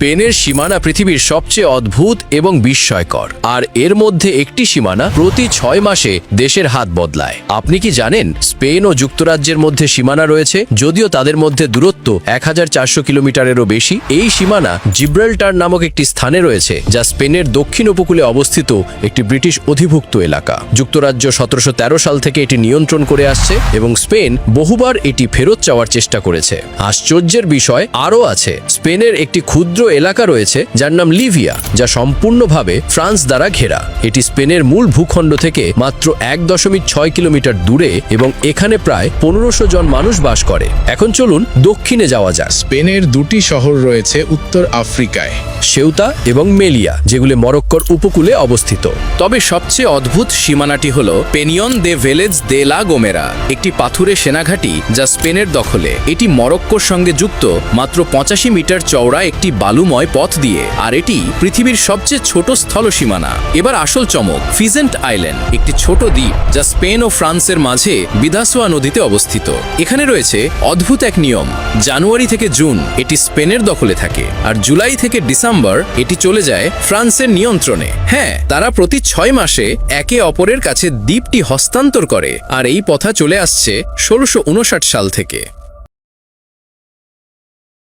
স্পেনের সীমানা পৃথিবীর সবচেয়ে অদ্ভুত এবং বিস্ময়কর, আর এর মধ্যে একটি সীমানা প্রতি 6 মাসে দেশের হাত বদলায়। আপনি কি জানেন স্পেন ও যুক্তরাজ্যের মধ্যে সীমানা রয়েছে, যদিও তাদের মধ্যে দূরত্ব 1400 কিলোমিটারেরও বেশি? এই সীমানা জিব্রাল্টার নামক একটি স্থানে রয়েছে, যা স্পেনের দক্ষিণ উপকূলে অবস্থিত একটি ব্রিটিশ অধিভুক্ত এলাকা। যুক্তরাজ্য 1713 সাল থেকে এটি নিয়ন্ত্রণ করে আসছে এবং স্পেন বহুবার এটি ফেরত চাওয়ার চেষ্টা করেছে। আশ্চর্যের বিষয় আরও আছে। স্পেনের একটি ক্ষুদ্র এলাকা রয়েছে যার নাম লিভিয়া, যা সম্পূর্ণভাবে ফ্রান্স দ্বারা ঘেরা। এটি স্পেনের মূল ভূখণ্ড থেকে মাত্র 1.6 কিলোমিটার দূরে এবং এখানে প্রায় 1500 জন মানুষ বাস করে। এখন চলুন দক্ষিণে যাওয়া যাক। স্পেনের দুটি শহর রয়েছে উত্তর আফ্রিকায়, সেউতা এবং মেলিয়া, যেগুলো মরক্কোর উপকূলে অবস্থিত। তবে সবচেয়ে অদ্ভুত সীমানাটি হল পেনিয়ন দে ভেলেজ দে লা গোমেরা, একটি পাথুরে সেনাঘাঁটি যা স্পেনের দখলে। এটি মরক্কোর সঙ্গে যুক্ত মাত্র 85 মিটার চওড়া একটি বালুময় পথ দিয়ে, আর এটি পৃথিবীর সবচেয়ে ছোট স্থল সীমানা। এবার আসল চমক, ফিজেন্ট আইল্যান্ড, একটি ছোট দ্বীপ যা স্পেন ও ফ্রান্সের মাঝে বিদাসোয়া নদীতে অবস্থিত। এখানে রয়েছে অদ্ভুত এক নিয়ম। জানুয়ারি থেকে জুন এটি স্পেনের দখলে থাকে, আর জুলাই থেকে ডিসেম্বর এটি চলে যায় ফ্রান্সের নিয়ন্ত্রণে। হ্যাঁ, তারা প্রতি 6 মাসে একে অপরের কাছে দ্বীপটি হস্তান্তর করে, আর এই প্রথা চলে আসছে 1659 সাল থেকে।